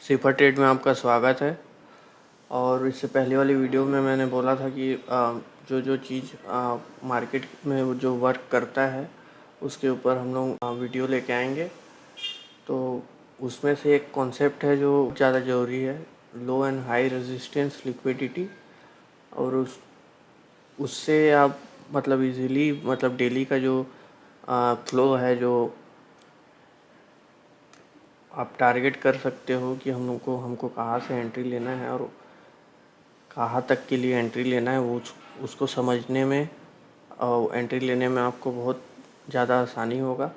सिफर trade में आपका स्वागत है। और इससे पहले वाली वीडियो में मैंने बोला था कि जो जो चीज़ मार्केट में जो वर्क करता है उसके ऊपर हम लोग वीडियो लेके आएंगे। तो उसमें से एक कॉन्सेप्ट है जो ज़्यादा ज़रूरी है, लो एंड हाई रेजिस्टेंस लिक्विडिटी। और उससे आप मतलब इजीली मतलब डेली का जो फ्लो है, जो आप टारगेट कर सकते हो कि हमको कहाँ से एंट्री लेना है और कहाँ तक के लिए एंट्री लेना है, वो उसको समझने में और एंट्री लेने में आपको बहुत ज़्यादा आसानी होगा।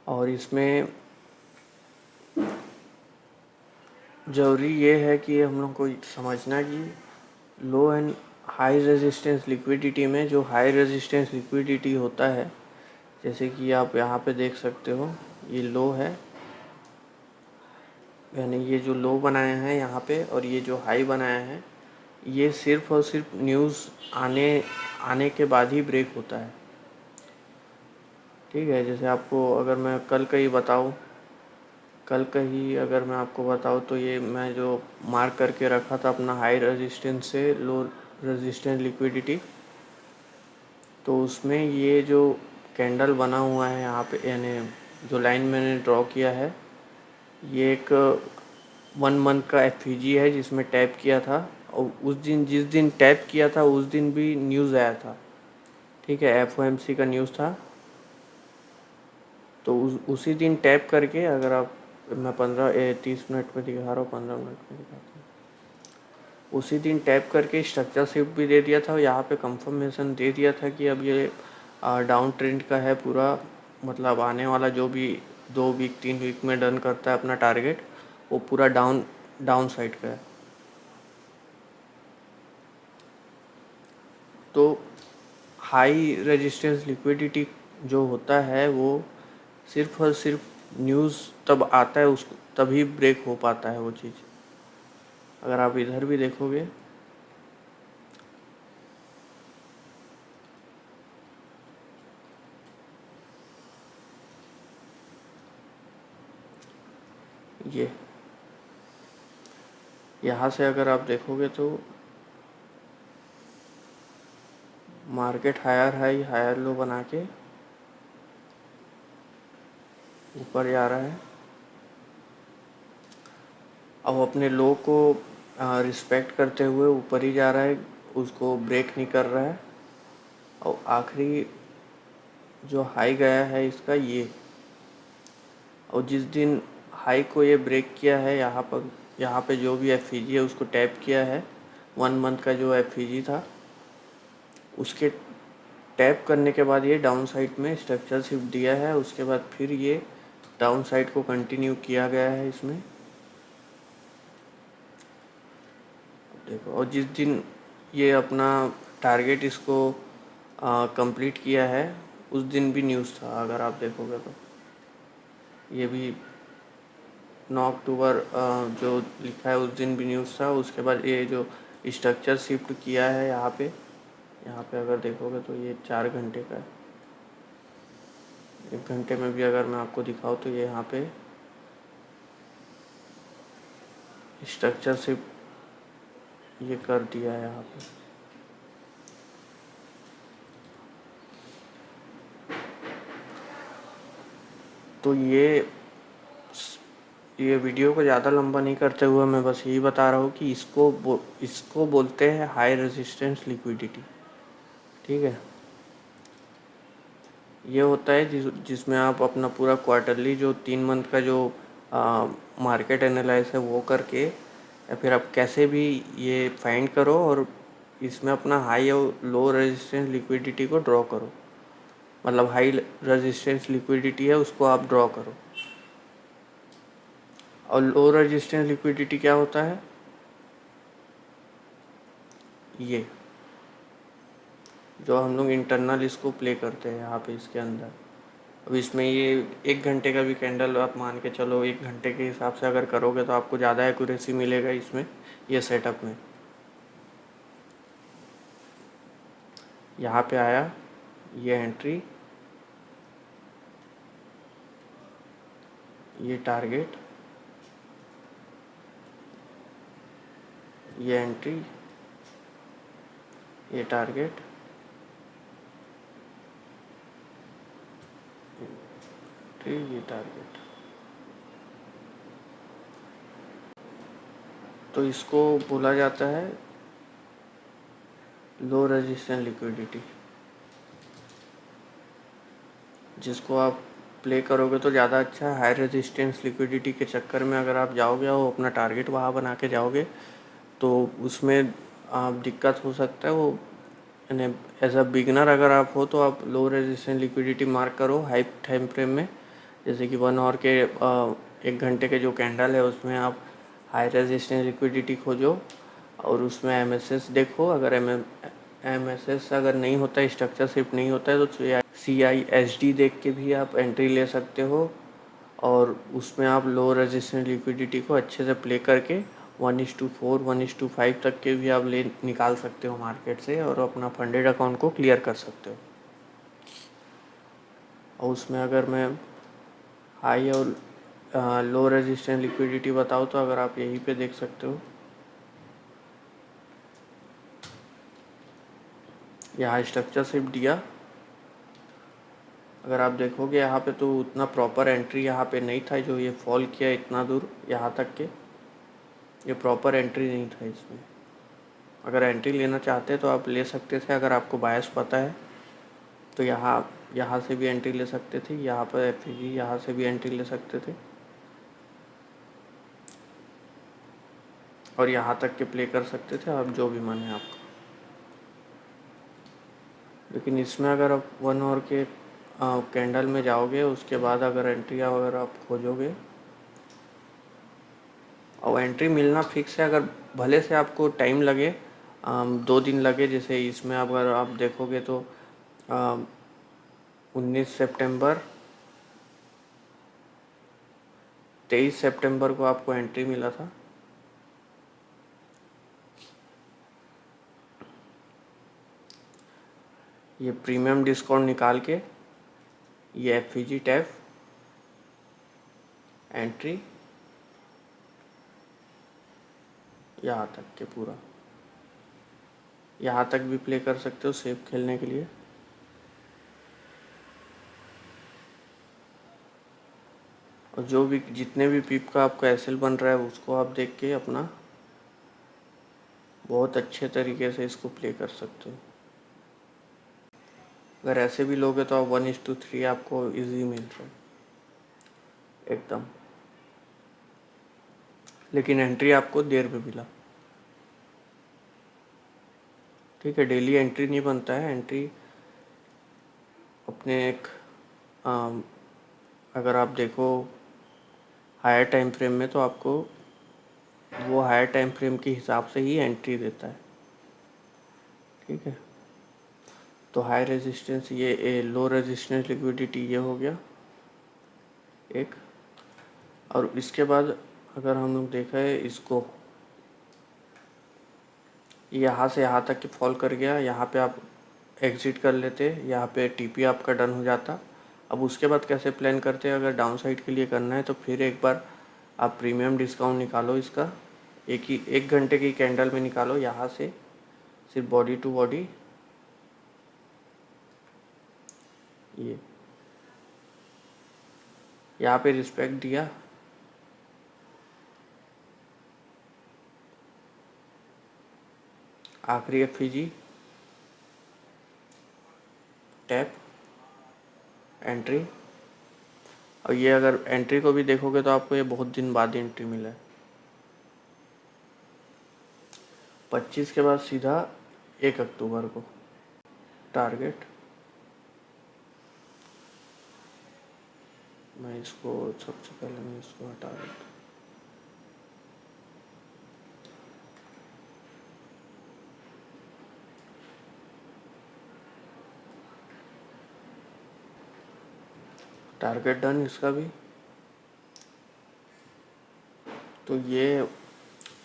और इसमें ज़रूरी ये है कि हम लोग को समझना कि लो एंड हाई रेजिस्टेंस लिक्विडिटी में जो हाई रेजिस्टेंस लिक्विडिटी होता है, जैसे कि आप यहाँ पे देख सकते हो, ये लो है, यानी ये जो लो बनाया है यहाँ पे और ये जो हाई बनाया है, ये सिर्फ़ और सिर्फ न्यूज़ आने के बाद ही ब्रेक होता है। ठीक है, जैसे आपको अगर मैं कल का ही अगर मैं आपको बताऊँ तो ये मैं जो मार्क करके रखा था अपना हाई रेजिस्टेंस से लो रेजिस्टेंस लिक्विडिटी, तो उसमें ये जो कैंडल बना हुआ है यहाँ पे, यानी जो लाइन मैंने ड्रॉ किया है, ये एक 1 मंथ का एफईजी है जिसमें टैप किया था। और जिस दिन टैप किया था उस दिन भी न्यूज़ आया था। ठीक है, एफओएमसी का न्यूज़ था। तो उसी दिन टैप करके अगर आप, मैं 30 मिनट में दिखा रहा हूँ, 15 मिनट में दिखाता हूँ, उसी दिन टैप करके स्ट्रक्चर शिफ्ट भी दे दिया था और यहाँ पे कंफर्मेशन दे दिया था कि अब ये डाउन ट्रेंड का है पूरा, मतलब आने वाला जो भी 2 वीक 3 वीक में डन करता है अपना टारगेट, वो पूरा डाउन साइड का है। तो हाई रेजिस्टेंस लिक्विडिटी जो होता है वो सिर्फ और सिर्फ न्यूज़ तब आता है, उसको तभी ब्रेक हो पाता है वो चीज़। अगर आप इधर भी देखोगे, ये यहाँ से अगर आप देखोगे तो market higher high higher low बना के ऊपर जा रहा है। अब अपने लो को रिस्पेक्ट करते हुए ऊपर ही जा रहा है, उसको ब्रेक नहीं कर रहा है। और आखिरी जो हाई गया है इसका ये, और जिस दिन हाई को ये ब्रेक किया है, यहाँ पे जो भी एफईजी है उसको टैप किया है, 1 मंथ का जो एफईजी था उसके टैप करने के बाद ये डाउन साइड में स्ट्रक्चर शिफ्ट दिया है। उसके बाद फिर ये डाउन साइड को कंटिन्यू किया गया है इसमें, देखो। और जिस दिन ये अपना टारगेट इसको कंप्लीट किया है उस दिन भी न्यूज़ था, अगर आप देखोगे तो ये भी 9 अक्टूबर जो लिखा है उस दिन भी न्यूज़ था। उसके बाद ये जो स्ट्रक्चर शिफ्ट किया है यहाँ पे अगर देखोगे तो ये 4 घंटे का है। 1 घंटे में भी अगर मैं आपको दिखाऊँ तो ये यहाँ पे स्ट्रक्चर शिफ्ट ये कर दिया है यहाँ पे। तो ये वीडियो को ज़्यादा लंबा नहीं करते हुए मैं बस यही बता रहा हूँ कि इसको बोलते हैं हाई रेजिस्टेंस लिक्विडिटी। ठीक है, ये होता है जिसमें आप अपना पूरा क्वार्टरली जो 3 मंथ का जो मार्केट एनालाइज है वो करके, या फिर आप कैसे भी ये फाइंड करो और इसमें अपना हाई और लो रेजिस्टेंस लिक्विडिटी को ड्रॉ करो। मतलब हाई रेजिस्टेंस लिक्विडिटी है उसको आप ड्रॉ करो। और लो रेजिस्टेंस लिक्विडिटी क्या होता है, ये जो हम लोग इंटरनल इसको प्ले करते हैं यहाँ पे इसके अंदर। अब इसमें ये 1 घंटे का भी कैंडल आप मान के चलो, 1 घंटे के हिसाब से अगर करोगे तो आपको ज़्यादा एक्यूरेसी मिलेगा इसमें, ये सेटअप में। यहाँ पे आया ये एंट्री, ये टारगेट, ये एंट्री, ये टारगेट, ये टारगेट। तो इसको बोला जाता है लो रेजिस्टेंस लिक्विडिटी, जिसको आप प्ले करोगे तो ज़्यादा अच्छा है। हाई रेजिस्टेंस लिक्विडिटी के चक्कर में अगर आप जाओगे और अपना टारगेट वहाँ बना के जाओगे तो उसमें आप दिक्कत हो सकता है। वो यानी एज अ बिगनर अगर आप हो तो आप लो रेजिस्टेंस लिक्विडिटी मार्क करो हाई टाइम फ्रेम में, जैसे कि 1 आवर के 1 घंटे के जो कैंडल है उसमें आप हाई रेजिस्टेंस लिक्विडिटी खोजो और उसमें एमएसएस देखो। अगर एमएसएस अगर नहीं होता है, स्ट्रक्चर शिफ्ट नहीं होता है, तो CISD देख के भी आप एंट्री ले सकते हो और उसमें आप लो रेजिस्टेंस लिक्विडिटी को अच्छे से प्ले करके 1:4 1:5 तक के भी आप ले निकाल सकते हो मार्केट से और अपना फंडेड अकाउंट को क्लियर कर सकते हो। और उसमें अगर मैं हाई और लो रेजिस्टेंस लिक्विडिटी बताऊँ तो अगर आप यहीं पे देख सकते हो, यहाँ स्ट्रक्चर शिफ्ट दिया। अगर आप देखोगे यहाँ पे तो उतना प्रॉपर एंट्री यहाँ पे नहीं था, जो ये फॉल किया इतना दूर यहाँ तक के, ये प्रॉपर एंट्री नहीं था इसमें। अगर एंट्री लेना चाहते तो आप ले सकते थे, अगर आपको बायस पता है तो यहाँ से भी एंट्री ले सकते थे, यहाँ पर FEG यहाँ से भी एंट्री ले सकते थे और यहाँ तक के प्ले कर सकते थे, आप जो भी मन है आपका। लेकिन इसमें अगर आप 1 आवर के कैंडल में जाओगे उसके बाद अगर एंट्री अगर आप खोजोगे और एंट्री मिलना फिक्स है, अगर भले से आपको टाइम लगे 2 दिन लगे, जैसे इसमें अगर आप देखोगे तो 19 सितंबर 23 सितंबर को आपको एंट्री मिला था। ये प्रीमियम डिस्काउंट निकाल के ये FEG टैब एंट्री यहाँ तक के पूरा, यहाँ तक भी प्ले कर सकते हो सेफ खेलने के लिए। और जो भी जितने भी पीप का आपका SL बन रहा है उसको आप देख के अपना बहुत अच्छे तरीके से इसको प्ले कर सकते हो। अगर ऐसे भी लोगे तो आप 1:3 आपको इजी मिल रहा है एकदम, लेकिन एंट्री आपको देर में मिला। ठीक है, डेली एंट्री नहीं बनता है। एंट्री अपने एक अगर आप देखो हायर टाइम फ्रेम में तो आपको वो हायर टाइम फ्रेम के हिसाब से ही एंट्री देता है। ठीक है, तो हाई रेजिस्टेंस ये लो रेजिस्टेंस लिक्विडिटी ये हो गया एक। और इसके बाद अगर हम लोग देखा है इसको, यहाँ से यहाँ तक कि फॉल कर गया, यहाँ पे आप एग्जिट कर लेते, यहाँ पे TP आपका डन हो जाता। अब उसके बाद कैसे प्लान करते हैं, अगर डाउन साइड के लिए करना है तो फिर एक बार आप प्रीमियम डिस्काउंट निकालो इसका, 1 घंटे की कैंडल में निकालो, यहाँ से सिर्फ बॉडी टू बॉडी ये यहाँ पे रिस्पेक्ट दिया, आखिरी FEG टैप एंट्री। और ये अगर एंट्री को भी देखोगे तो आपको ये बहुत दिन बाद एंट्री मिला है। 25 के बाद सीधा 1 अक्टूबर को टारगेट। मैं इसको सबसे पहले मैं इसको हटा देता। टारगेट डन इसका भी। तो ये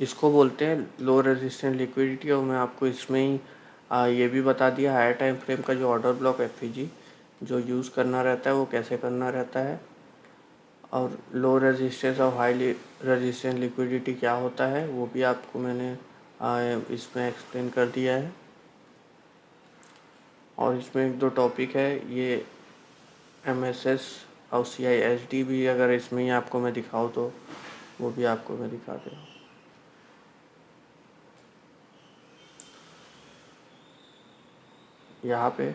इसको बोलते हैं लो रेजिस्टेंस लिक्विडिटी। और मैं आपको इसमें ही ये भी बता दिया हायर टाइम फ्रेम का जो ऑर्डर ब्लॉक FEG जो यूज़ करना रहता है वो कैसे करना रहता है, और लो रेजिस्टेंस और हाई रेजिस्टेंस लिक्विडिटी क्या होता है वो भी आपको मैंने इसमें एक्सप्लेन कर दिया है। और इसमें एक दो टॉपिक है, ये MSS और CISD भी अगर इसमें ही आपको मैं दिखाऊँ तो वो भी आपको मैं दिखा दे रहा हूँ। यहाँ पे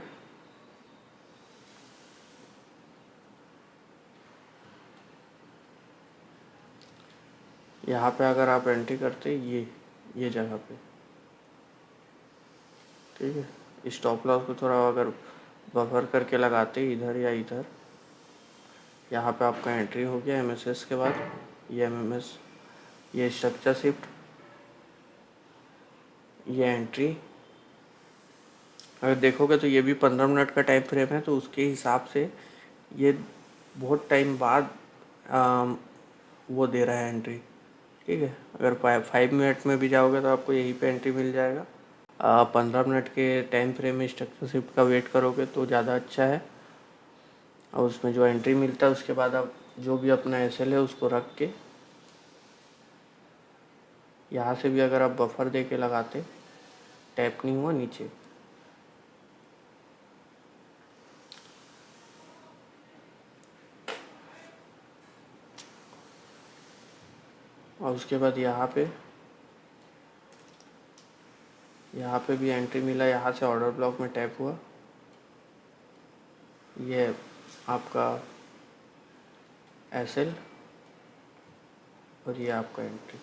अगर आप एंट्री करते ये जगह पे, ठीक है, स्टॉप लॉस को थोड़ा अगर बफर करके लगाते इधर या इधर, यहाँ पे आपका एंट्री हो गया MSS के बाद ये MMS, ये स्ट्रक्चर शिफ्ट, ये एंट्री। अगर देखोगे तो ये भी 15 मिनट का टाइम फ्रेम है, तो उसके हिसाब से ये बहुत टाइम बाद वो दे रहा है एंट्री, ठीक है। अगर 5 मिनट में भी जाओगे तो आपको यहीं पे एंट्री मिल जाएगा। 15 मिनट के टाइम फ्रेम में स्ट्रक्चर शिफ्ट का वेट करोगे तो ज़्यादा अच्छा है। और उसमें जो एंट्री मिलता है उसके बाद आप जो भी अपना SL है उसको रख के यहाँ से भी अगर आप बफर दे के लगाते, टैप नहीं हुआ नीचे, और उसके बाद यहाँ पे भी एंट्री मिला, यहाँ से ऑर्डर ब्लॉक में टैप हुआ, ये आपका SL और ये आपका एंट्री।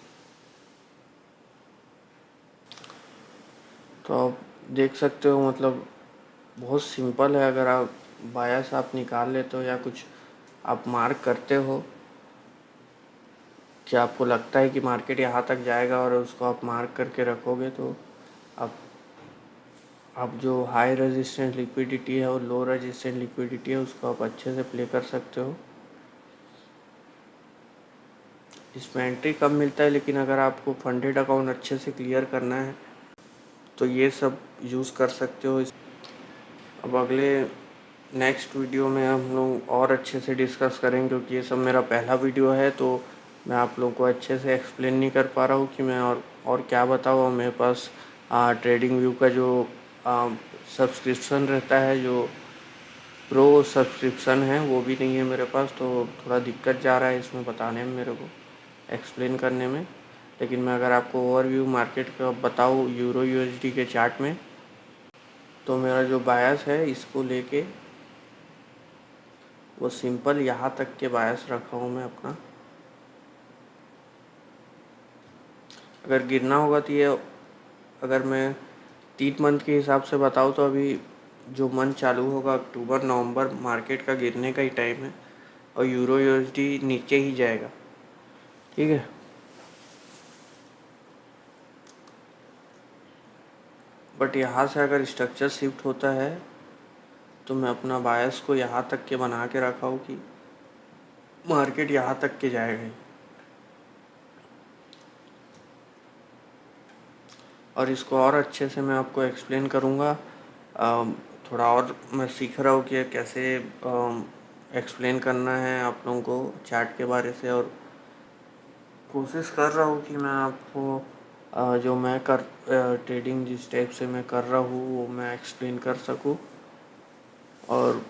तो आप देख सकते हो, मतलब बहुत सिंपल है। अगर आप बायस आप निकाल लेते हो या कुछ आप मार्क करते हो कि आपको लगता है कि मार्केट यहाँ तक जाएगा और उसको आप मार्क करके रखोगे, तो आप जो हाई रेजिस्टेंस लिक्विडिटी है और लो रेजिस्टेंस लिक्विडिटी है उसको आप अच्छे से प्ले कर सकते हो। इसमें एंट्री कम मिलता है, लेकिन अगर आपको फंडेड अकाउंट अच्छे से क्लियर करना है तो ये सब यूज़ कर सकते हो। अब अगले नेक्स्ट वीडियो में हम लोग और अच्छे से डिस्कस करेंगे, क्योंकि ये सब मेरा पहला वीडियो है, तो मैं आप लोगों को अच्छे से एक्सप्लेन नहीं कर पा रहा हूँ कि मैं और क्या बताऊँ। और मेरे पास ट्रेडिंग व्यू का जो सब्सक्रिप्शन रहता है, जो प्रो सब्सक्रिप्शन है, वो भी नहीं है मेरे पास, तो थोड़ा दिक्कत जा रहा है इसमें बताने में, मेरे को एक्सप्लेन करने में। लेकिन मैं अगर आपको ओवरव्यू मार्केट का बताऊँ यूरो USD के चार्ट में, तो मेरा जो बायस है इसको लेके वो सिंपल यहाँ तक के बायस रखा हूँ मैं अपना। अगर गिरना होगा तो ये, अगर मैं 3 मंथ के हिसाब से बताऊँ तो अभी जो मंथ चालू होगा अक्टूबर नवंबर, मार्केट का गिरने का ही टाइम है और यूरो USD नीचे ही जाएगा, ठीक है। बट यहाँ से अगर स्ट्रक्चर शिफ्ट होता है तो मैं अपना बायस को यहाँ तक के बना के रखा हूँ कि मार्केट यहाँ तक के जाएगा ही। और इसको और अच्छे से मैं आपको एक्सप्लेन करूँगा। थोड़ा और मैं सीख रहा हूँ कि कैसे एक्सप्लेन करना है आप लोगों को चार्ट के बारे से, और कोशिश कर रहा हूँ कि मैं आपको जो मैं ट्रेडिंग जिस टाइप से मैं कर रहा हूँ वो मैं एक्सप्लेन कर सकूँ। और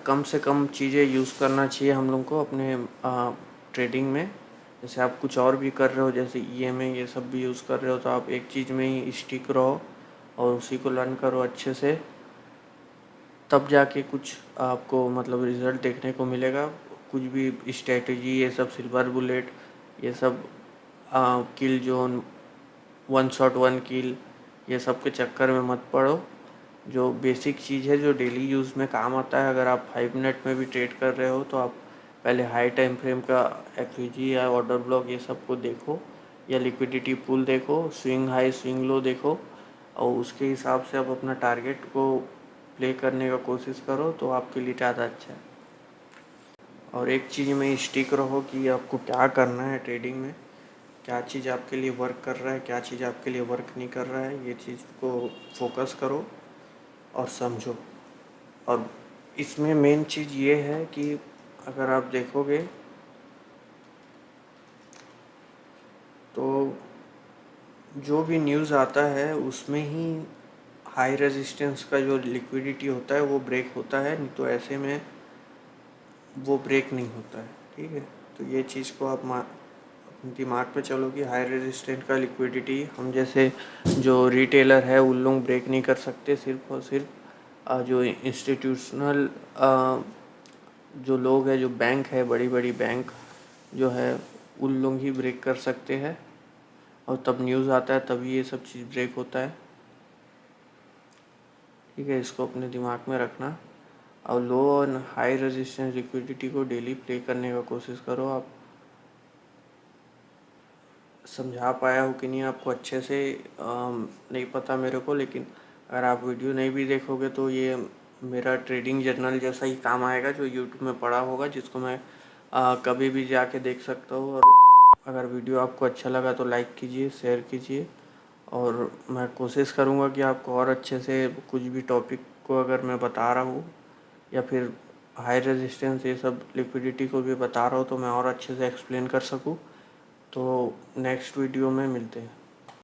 कम से कम चीज़ें यूज़ करना चाहिए हम लोग को अपने ट्रेडिंग में। जैसे आप कुछ और भी कर रहे हो, जैसे EMA ये सब भी यूज़ कर रहे हो, तो आप एक चीज़ में ही स्टिक रहो और उसी को लर्न करो अच्छे से, तब जाके कुछ आपको मतलब रिज़ल्ट देखने को मिलेगा। कुछ भी स्ट्रेटजी ये सब सिल्वर बुलेट ये सब किल जोन, 1 शॉट 1 किल, ये सब के चक्कर में मत पड़ो। जो बेसिक चीज़ है जो डेली यूज़ में काम आता है, अगर आप 5 मिनट में भी ट्रेड कर रहे हो तो आप पहले हाई टाइम फ्रेम का FVG या ऑर्डर ब्लॉक ये सब को देखो, या लिक्विडिटी पूल देखो, स्विंग हाई स्विंग लो देखो, और उसके हिसाब से आप अपना टारगेट को प्ले करने का कोशिश करो, तो आपके लिए ज़्यादा अच्छा है। और एक चीज़ में स्टिक रहो कि आपको क्या करना है ट्रेडिंग में, क्या चीज़ आपके लिए वर्क कर रहा है, क्या चीज़ आपके लिए वर्क नहीं कर रहा है, ये चीज़ को फोकस करो और समझो। और इसमें मेन चीज़ ये है कि अगर आप देखोगे तो जो भी न्यूज़ आता है उसमें ही हाई रेजिस्टेंस का जो लिक्विडिटी होता है वो ब्रेक होता है, नहीं तो ऐसे में वो ब्रेक नहीं होता है। ठीक है, तो ये चीज़ को आप अपने दिमाग पे चलो कि हाई रेजिस्टेंट का लिक्विडिटी हम जैसे जो रिटेलर है उन लोग ब्रेक नहीं कर सकते, सिर्फ और सिर्फ जो इंस्टीट्यूशनल जो लोग हैं, जो बैंक है, बड़ी बड़ी बैंक जो है, उन लोग ही ब्रेक कर सकते हैं। और तब न्यूज़ आता है तभी ये सब चीज़ ब्रेक होता है। ठीक है, इसको अपने दिमाग में रखना। और लो और हाई रेजिस्टेंस लिक्विडिटी को डेली प्ले करने का कोशिश करो। आप समझा पाया हो कि नहीं आपको अच्छे से नहीं पता मेरे को, लेकिन अगर आप वीडियो नहीं भी देखोगे तो ये मेरा ट्रेडिंग जर्नल जैसा ही काम आएगा, जो यूट्यूब में पड़ा होगा, जिसको मैं कभी भी जाके देख सकता हूँ। और अगर वीडियो आपको अच्छा लगा तो लाइक कीजिए, शेयर कीजिए। और मैं कोशिश करूँगा कि आपको और अच्छे से कुछ भी टॉपिक को अगर मैं बता रहा हूँ या फिर हाई रेजिस्टेंस ये सब लिक्विडिटी को भी बता रहा हूँ तो मैं और अच्छे से एक्सप्लेन कर सकूँ। तो नेक्स्ट वीडियो में मिलते हैं।